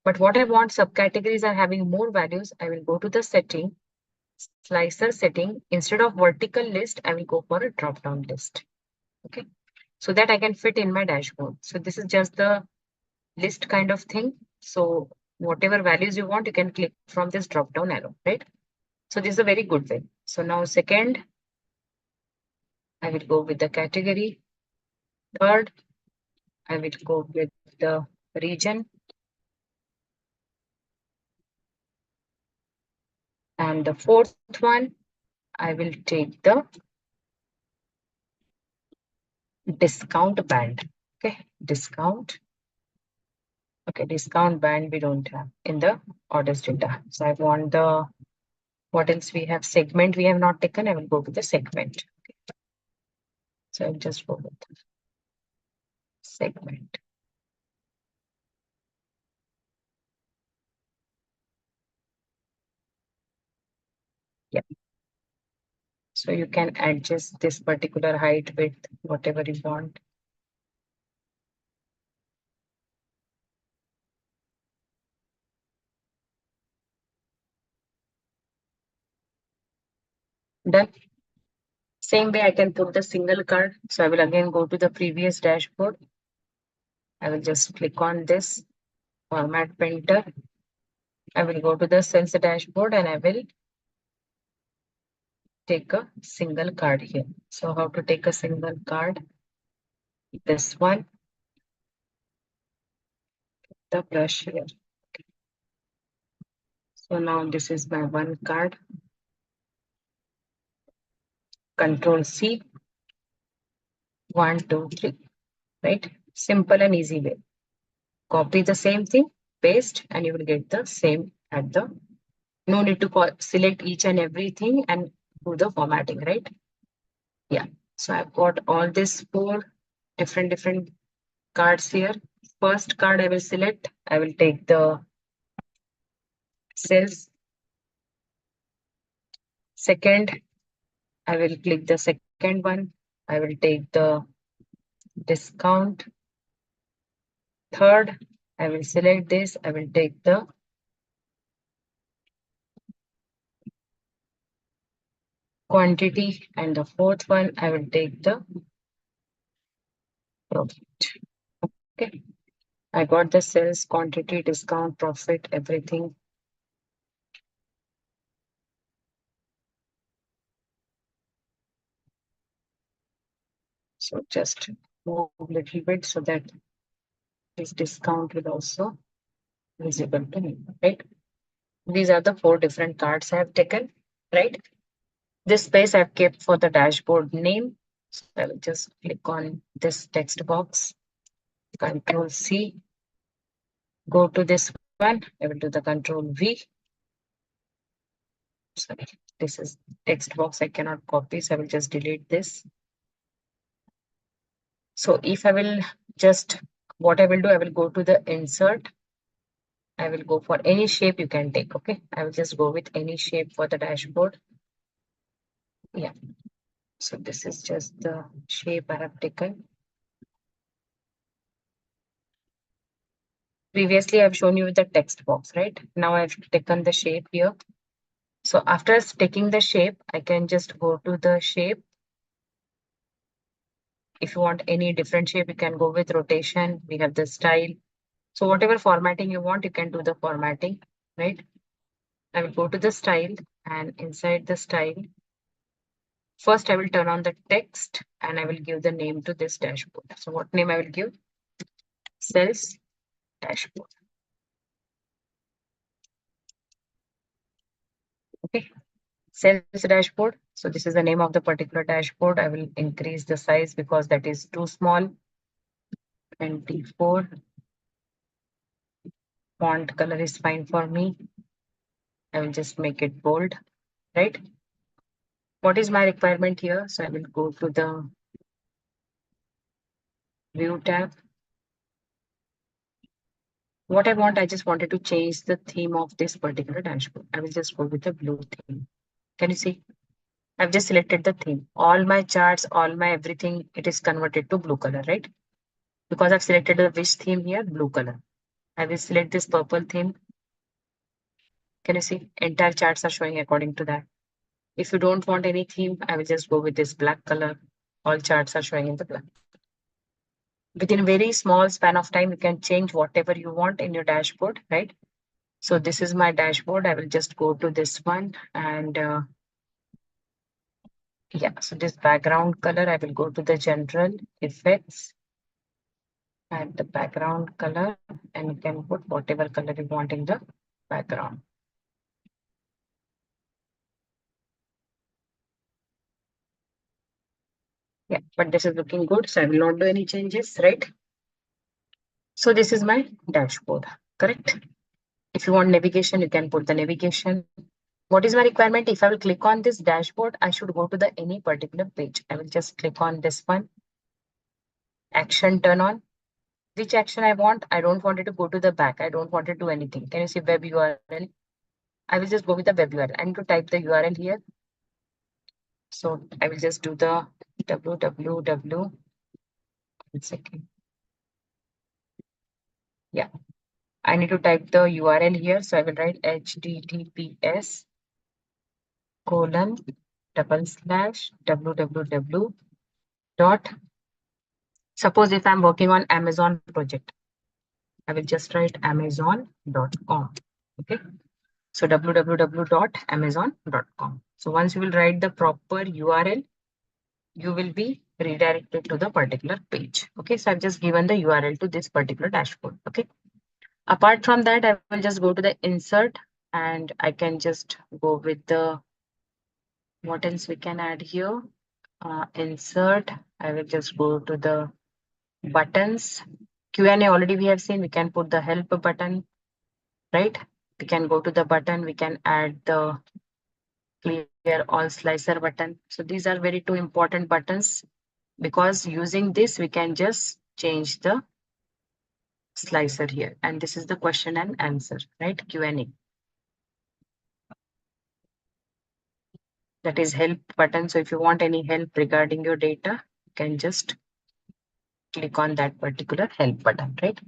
But what I want, subcategories are having more values. I will go to the setting, slicer setting. Instead of vertical list, I will go for a drop-down list. Okay, so that I can fit in my dashboard. So this is just the list kind of thing. So whatever values you want, you can click from this drop-down arrow, right? So this is a very good way. So now second, I will go with the category. Third, I will go with the region. And the 4th one, I will take the discount band. Okay, discount. Okay, discount band we don't have in the orders data. So I want the, what else we have? Segment we have not taken. I will go with the segment. Okay. So I'll just go with segment. So you can adjust this particular height, width, whatever you want. Done. Same way I can put the single card. So I will again go to the previous dashboard. I will just click on this format printer. I will go to the sales dashboard and I will take a single card here. So how to take a single card? This one, the brush here. So now this is my one card. Control C. 1, 2, 3. Right? Simple and easy way. Copy the same thing, paste, and you will get the same at the. No need to select each and everything and do the formatting, right? Yeah. So I've got all these 4 different cards here. First card I will select. I will take the sales. Second, I will click the second one. I will take the discount. Third, I will select this. I will take the quantity, and the fourth one, I will take the profit. Okay. I got the sales, quantity, discount, profit, everything. So just move a little bit so that this discount will also visible to me, right? These are the 4 different cards I have taken, right? This space I've kept for the dashboard name. So I will just click on this text box, Control C, go to this one, I will do the Control V. Sorry, this is text box I cannot copy, so I will just delete this. So if I will just, what I will do, I will go to the insert. I will go for any shape you can take, okay? I will just go with any shape for the dashboard. Yeah. So this is just the shape I have taken. Previously, I've shown you the text box, right? Now I've taken the shape here. So after taking the shape, I can just go to the shape. If you want any different shape, you can go with rotation. We have the style. So whatever formatting you want, you can do the formatting, right? I will go to the style, and inside the style, first I will turn on the text and I will give the name to this dashboard. So what name I will give? Sales dashboard. Okay. Sales dashboard. So this is the name of the particular dashboard. I will increase the size because that is too small. 24. Font color is fine for me. I will just make it bold, right? What is my requirement here? So I will go to the view tab. What I want, I just wanted to change the theme of this particular dashboard. I will just go with the blue theme. Can you see? I've just selected the theme. All my charts, all my everything, it is converted to blue color, right? Because I've selected the which theme here, blue color. I will select this purple theme. Can you see? Entire charts are showing according to that. If you don't want any theme, I will just go with this black color. All charts are showing in the black. Within a very small span of time, you can change whatever you want in your dashboard, right? So this is my dashboard. I will just go to this one and yeah, so this background color, I will go to the general effects and the background color, and you can put whatever color you want in the background. Yeah, but this is looking good, so I will not do any changes, right? So this is my dashboard, correct? If you want navigation, you can put the navigation. What is my requirement? If I will click on this dashboard, I should go to the any particular page. I will just click on this one. Action turn on. Which action I want? I don't want it to go to the back. I don't want to do anything. Can you see web URL? I will just go with the web URL. I need to type the URL here. So I will just do the www. 1 second. Yeah, I need to type the URL here. So I will write https colon / www dot. Suppose if I'm working on Amazon project, I will just write amazon.com. Okay. So www.amazon.com. So once you will write the proper URL, you will be redirected to the particular page. Okay. So I've just given the URL to this particular dashboard. Okay. Apart from that, I will just go to the insert and I can just go with the, what else we can add here? Insert. I will just go to the buttons. Q&A already we have seen. We can put the help button, right? We can go to the button. We can add the clear all slicer button. So these are very two important buttons because using this, we can just change the slicer here. And this is the question and answer, right? Q&A. That is help button. So if you want any help regarding your data, you can just click on that particular help button, right?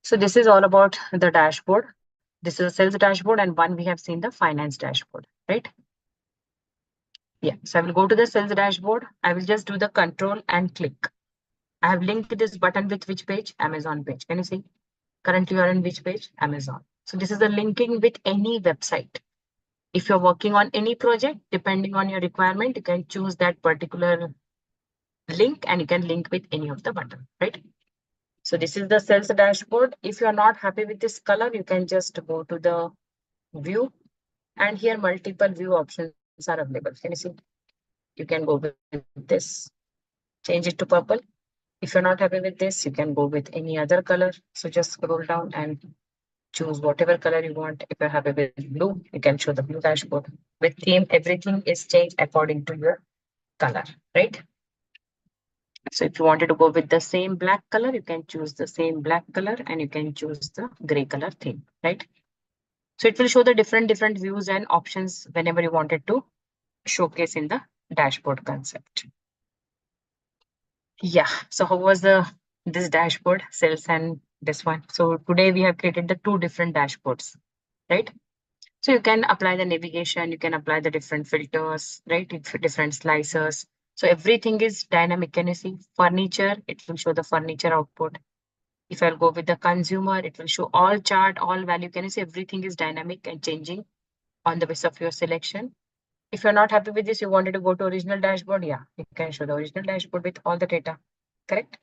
So this is all about the dashboard. This is a sales dashboard and one we have seen the finance dashboard, right? Yeah, so I will go to the sales dashboard. I will just do the control and click. I have linked this button with which page? Amazon page. Can you see? Currently you are on which page? Amazon. So this is the linking with any website. If you're working on any project, depending on your requirement, you can choose that particular link and you can link with any of the button, right? So this is the sales dashboard. If you are not happy with this color, you can just go to the view and here multiple view options are available. Can you see? You can go with this, change it to purple. If you're not happy with this, you can go with any other color. So just scroll down and choose whatever color you want. If you're happy with blue, you can show the blue dashboard. With theme, everything is changed according to your color, right? So if you wanted to go with the same black color, you can choose the same black color and you can choose the gray color theme, right? So it will show the different views and options whenever you wanted to showcase in the dashboard concept. Yeah, so how was this dashboard, sales and this one? So today we have created the two different dashboards, right? So you can apply the navigation, you can apply the different filters, right? Different slicers. So everything is dynamic. Can you see? Furniture, it will show the furniture output. If I'll go with the consumer, it will show all chart, all value. Can you see? Everything is dynamic and changing on the basis of your selection. If you're not happy with this, you wanted to go to original dashboard. Yeah, you can show the original dashboard with all the data, correct?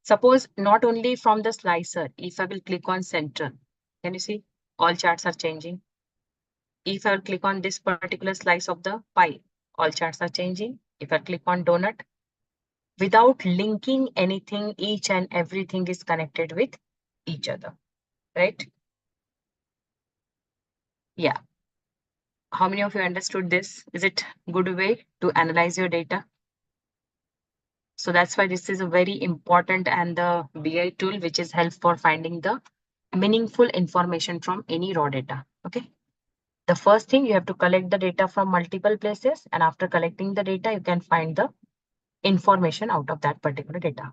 Suppose not only from the slicer, if I will click on central, can you see? All charts are changing. If I will click on this particular slice of the pie, all charts are changing. If I click on donut, without linking anything, each and everything is connected with each other, right? Yeah. How many of you understood this? Is it a good way to analyze your data? So that's why this is a very important and the BI tool, which is help for finding the meaningful information from any raw data. Okay. The first thing you have to collect the data from multiple places. And after collecting the data, you can find the information out of that particular data.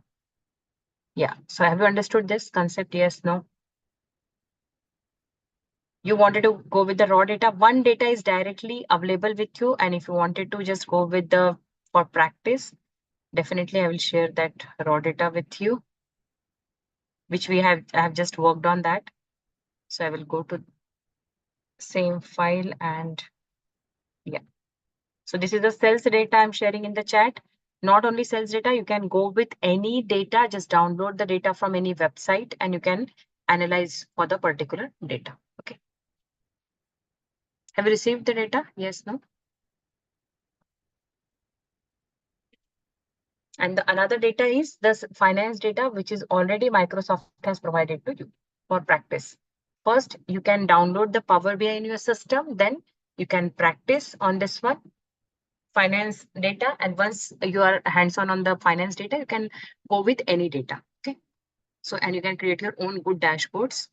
Yeah. So have you understood this concept? Yes, no? You wanted to go with the raw data. One data is directly available with you. And if you wanted to just go with the, for practice, definitely I will share that raw data with you, which I have just worked on that. So I will go to same file and yeah. So this is the sales data I'm sharing in the chat. Not only sales data, you can go with any data, just download the data from any website and you can analyze for the particular data. Okay. Have you received the data? Yes, no? And the another data is the finance data, which is already Microsoft has provided to you for practice. First, you can download the Power BI in your system. Then you can practice on this one, finance data. And once you are hands-on on the finance data, you can go with any data. Okay. So, and you can create your own good dashboards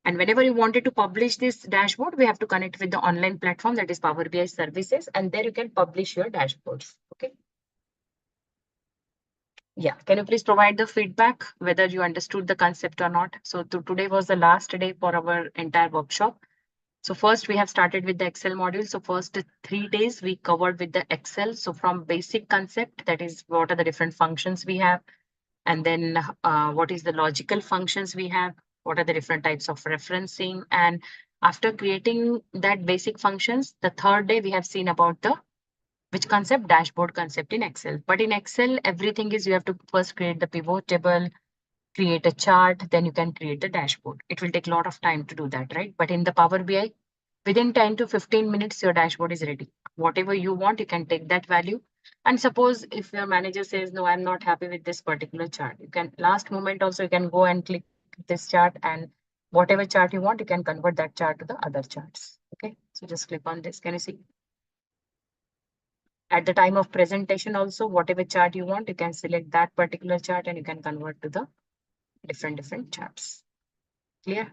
And whenever you wanted to publish this dashboard, we have to connect with the online platform that is Power BI services, and there you can publish your dashboards. Okay. Yeah, can you please provide the feedback whether you understood the concept or not? So today was the last day for our entire workshop. So first we have started with the Excel module. So first 3 days we covered with the Excel. So from basic concept, that is what are the different functions we have, and then what is the logical functions we have, what are the different types of referencing, and after creating that basic functions, the third day we have seen about the which concept? Dashboard concept in Excel. But in Excel, everything is you have to first create the pivot table, create a chart, then you can create the dashboard. It will take a lot of time to do that, right? But in the Power BI, within 10 to 15 minutes, your dashboard is ready. Whatever you want, you can take that value. And suppose if your manager says, no, I'm not happy with this particular chart, you can last moment also, you can go and click this chart, and whatever chart you want, you can convert that chart to the other charts. Okay, so just click on this. Can you see? At the time of presentation also, whatever chart you want, you can select that particular chart and you can convert to the different charts. Clear?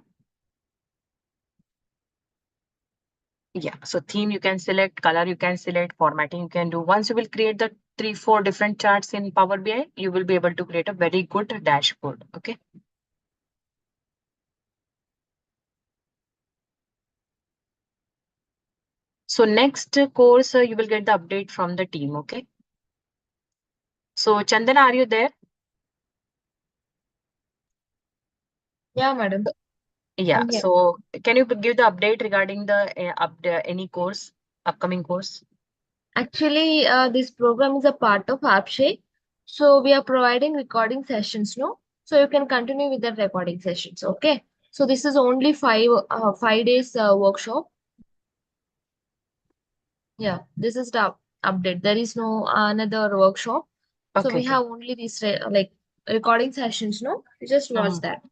Yeah, so theme you can select, color you can select, formatting you can do. Once you will create the 3-4 different charts in Power BI, you will be able to create a very good dashboard. Okay. So next course, you will get the update from the team. Okay. So Chandana, are you there? Yeah, madam. Yeah. I'm here. So can you give the update regarding the any course, upcoming course? Actually, this program is a part of AppShape. So we are providing recording sessions, no? So you can continue with the recording sessions, okay? So this is only 5 days workshop. Yeah, this is the update. There is no another workshop. So Okay. we have only these like recording sessions, no? You just watch that.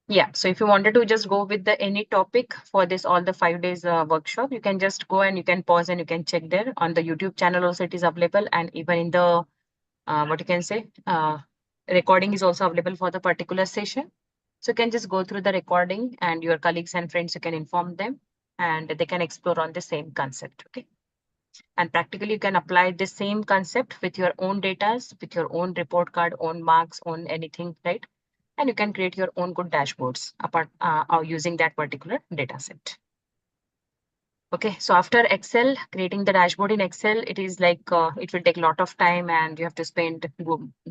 Yeah, so if you wanted to just go with the any topic for this all the 5 days workshop, you can just go and you can pause and you can check there on the YouTube channel also it is available, and even in the what you can say recording is also available for the particular session. So you can just go through the recording and your colleagues and friends, you can inform them and they can explore on the same concept. Okay. And practically you can apply the same concept with your own data, with your own report card, own marks, own anything, right? And you can create your own good dashboards apart using that particular data set. Okay, so after Excel, creating the dashboard in Excel, it is like it will take a lot of time and you have to spend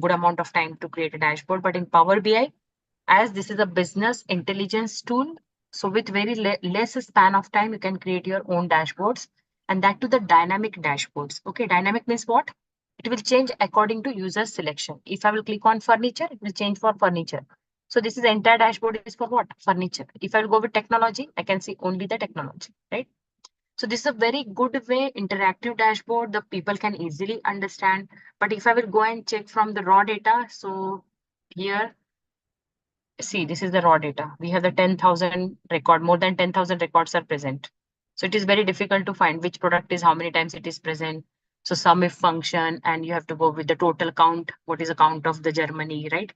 good amount of time to create a dashboard. But in Power BI, as this is a business intelligence tool, so with very less span of time, you can create your own dashboards, and that to the dynamic dashboards. Okay, dynamic means what? It will change according to user selection. If I will click on furniture, it will change for furniture. So this is entire dashboard is for what? Furniture. If I will go with technology, I can see only the technology, right? So this is a very good way, interactive dashboard, the people can easily understand. But if I will go and check from the raw data, so here, see, this is the raw data. We have the 10,000 record, more than 10,000 records are present. So it is very difficult to find which product is how many times it is present. So sum if function, and you have to go with the total count. What is the count of the Germany, right?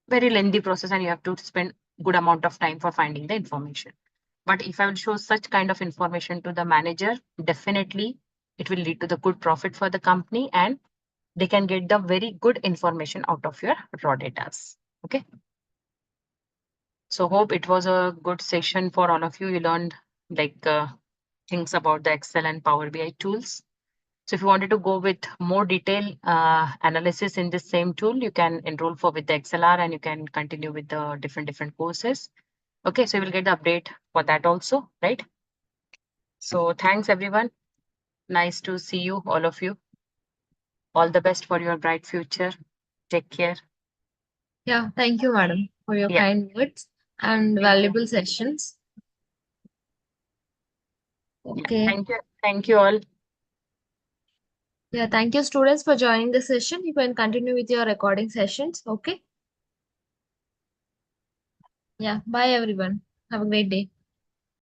Very lengthy process, and you have to spend good amount of time for finding the information. But if I will show such kind of information to the manager, definitely it will lead to the good profit for the company and they can get the very good information out of your raw data. Okay. So hope it was a good session for all of you. You learned like things about the Excel and Power BI tools. So if you wanted to go with more detailed analysis in this same tool, you can enroll for with the XLR and you can continue with the different courses. Okay, so you will get the update for that also, right? So thanks everyone. Nice to see you, all of you. All the best for your bright future. Take care. Yeah, thank you, madam, for your Yeah. kind words and valuable sessions. Okay. Thank you. Thank you all. Yeah, thank you, students, for joining the session. You can continue with your recording sessions. Okay. Yeah, bye, everyone. Have a great day.